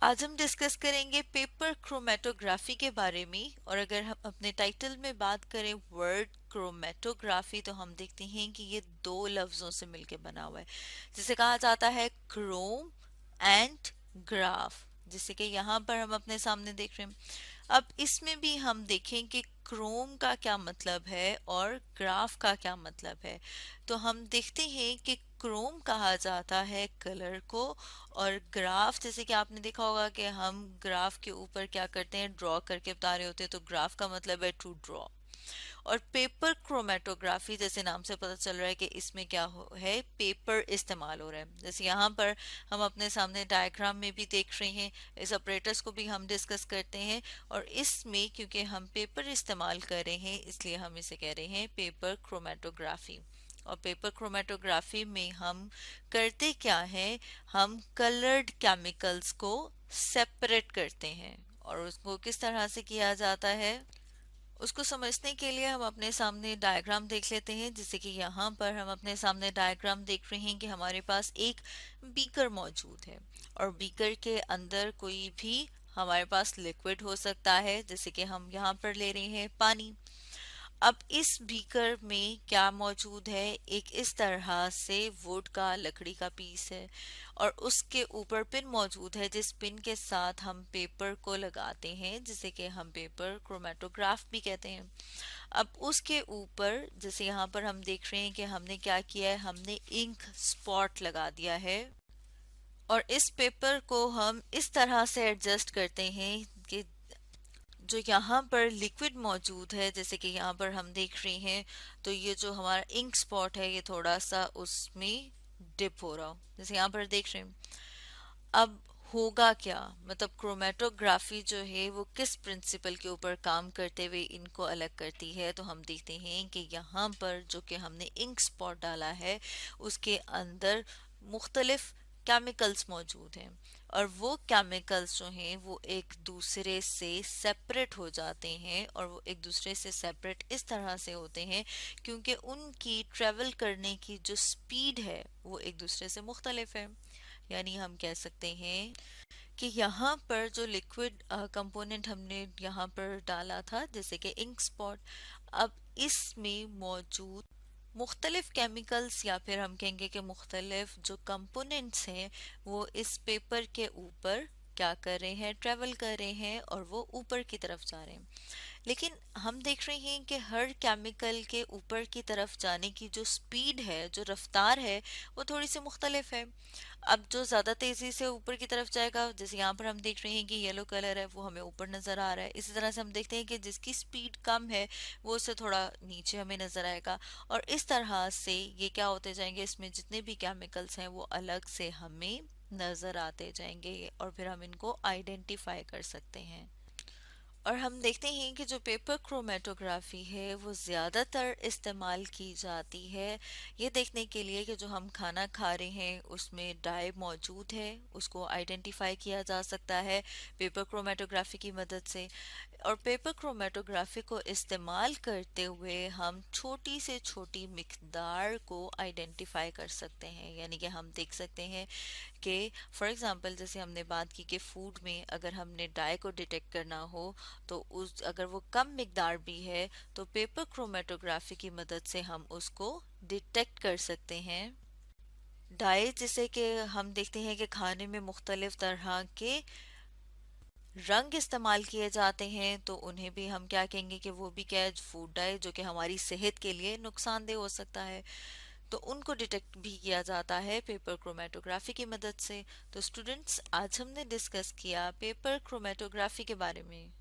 आज हम डिस्कस करेंगे पेपर क्रोमेटोग्राफी के बारे में। और अगर हम अपने टाइटल में बात करें वर्ड क्रोमेटोग्राफी, तो हम देखते हैं कि ये दो लफ्जों से मिलकर बना हुआ है, जिसे कहा जाता है क्रोम एंड ग्राफ, जिसे कि यहाँ पर हम अपने सामने देख रहे हैं। अब इसमें भी हम देखें कि क्रोम का क्या मतलब है और ग्राफ का क्या मतलब है। तो हम देखते हैं कि क्रोम कहा जाता है कलर को, और ग्राफ जैसे कि आपने देखा होगा कि हम ग्राफ के ऊपर क्या करते हैं, ड्रॉ करके बता रहे होते हैं, तो ग्राफ का मतलब है टू ड्रॉ। और पेपर क्रोमेटोग्राफी जैसे नाम से पता चल रहा है कि इसमें क्या है, पेपर इस्तेमाल हो रहा है। जैसे यहाँ पर हम अपने सामने डायग्राम में भी देख रहे हैं, इस ऑपरेटर्स को भी हम डिस्कस करते हैं। और इसमें क्योंकि हम पेपर इस्तेमाल कर रहे हैं, इसलिए हम इसे कह रहे हैं पेपर क्रोमेटोग्राफी। और पेपर क्रोमेटोग्राफी में हम करते क्या है, हम कलर्ड केमिकल्स को सेपरेट करते हैं। और उसको किस तरह से किया जाता है, उसको समझने के लिए हम अपने सामने डायग्राम देख लेते हैं। जैसे कि यहाँ पर हम अपने सामने डायग्राम देख रहे हैं कि हमारे पास एक बीकर मौजूद है, और बीकर के अंदर कोई भी हमारे पास लिक्विड हो सकता है, जैसे कि हम यहाँ पर ले रहे हैं पानी। अब इस बीकर में क्या मौजूद है, एक इस तरह से वुड का, लकड़ी का पीस है, और उसके ऊपर पिन मौजूद है, जिस पिन के साथ हम पेपर को लगाते हैं, जिसे कि हम पेपर क्रोमेटोग्राफ भी कहते हैं। अब उसके ऊपर जैसे यहाँ पर हम देख रहे हैं कि हमने क्या किया है, हमने इंक स्पॉट लगा दिया है। और इस पेपर को हम इस तरह से एडजस्ट करते हैं कि जो यहाँ पर लिक्विड मौजूद है, जैसे कि यहाँ पर हम देख रहे हैं, तो ये जो हमारा इंक स्पॉट है, ये थोड़ा सा उसमें डिप हो रहा हो, जैसे यहाँ पर देख रहे हैं। अब होगा क्या, मतलब क्रोमेटोग्राफी जो है वो किस प्रिंसिपल के ऊपर काम करते हुए इनको अलग करती है, तो हम देखते हैं कि यहाँ पर जो कि हमने इंक स्पॉट डाला है, उसके अंदर मुख्तलिफ केमिकल्स मौजूद हैं। और वो केमिकल्स जो हैं वो एक दूसरे से सेपरेट हो जाते हैं, और वो एक दूसरे से सेपरेट इस तरह से होते हैं क्योंकि उनकी ट्रेवल करने की जो स्पीड है वो एक दूसरे से मुख्तलिफ है। यानी हम कह सकते हैं कि यहाँ पर जो लिक्विड कंपोनेंट हमने यहाँ पर डाला था, जैसे कि इंक स्पॉट, अब इसमें मौजूद मुख्तलिफ केमिकल्स, या फिर हम कहेंगे कि मुख्तलिफ जो कंपोनेंट्स हैं, वो इस पेपर के ऊपर क्या कर रहे हैं, ट्रेवल कर रहे हैं, और वो ऊपर की तरफ जा रहे हैं। लेकिन हम देख रहे हैं कि हर केमिकल के ऊपर की तरफ जाने की जो स्पीड है, जो रफ्तार है, वो थोड़ी सी मुख्तलिफ है। अब जो ज़्यादा तेज़ी से ऊपर की तरफ जाएगा, जैसे यहाँ पर हम देख रहे हैं कि येलो कलर है, वो हमें ऊपर नज़र आ रहा है। इसी तरह से हम देखते हैं कि जिसकी स्पीड कम है, वो उससे थोड़ा नीचे हमें नज़र आएगा। और इस तरह से ये क्या होते जाएंगे, इसमें जितने भी केमिकल्स हैं वो अलग से हमें नज़र आते जाएंगे, और फिर हम इनको आइडेंटिफाई कर सकते हैं। और हम देखते हैं कि जो पेपर क्रोमेटोग्राफी है वो ज़्यादातर इस्तेमाल की जाती है ये देखने के लिए कि जो हम खाना खा रहे हैं उसमें डाई मौजूद है, उसको आइडेंटिफाई किया जा सकता है पेपर क्रोमेटोग्राफी की मदद से। और पेपर क्रोमेटोग्राफी को इस्तेमाल करते हुए हम छोटी से छोटी मिकदार को आइडेंटिफाई कर सकते हैं। यानी कि हम देख सकते हैं कि फॉर एग्जांपल जैसे हमने बात की कि फूड में अगर हमने डाई को डिटेक्ट करना हो, तो उस अगर वो कम मिकदार भी है, तो पेपर क्रोमेटोग्राफी की मदद से हम उसको डिटेक्ट कर सकते हैं। डाई जिसे कि हम देखते हैं कि खाने में मुख्तलिफ तरह के रंग इस्तेमाल किए जाते हैं, तो उन्हें भी हम क्या कहेंगे कि वो भी क्या है, फूड डाई, जो कि हमारी सेहत के लिए नुकसानदेह हो सकता है। तो उनको डिटेक्ट भी किया जाता है पेपर क्रोमेटोग्राफी की मदद से। तो स्टूडेंट्स, आज हमने डिस्कस किया पेपर क्रोमेटोग्राफी के बारे में।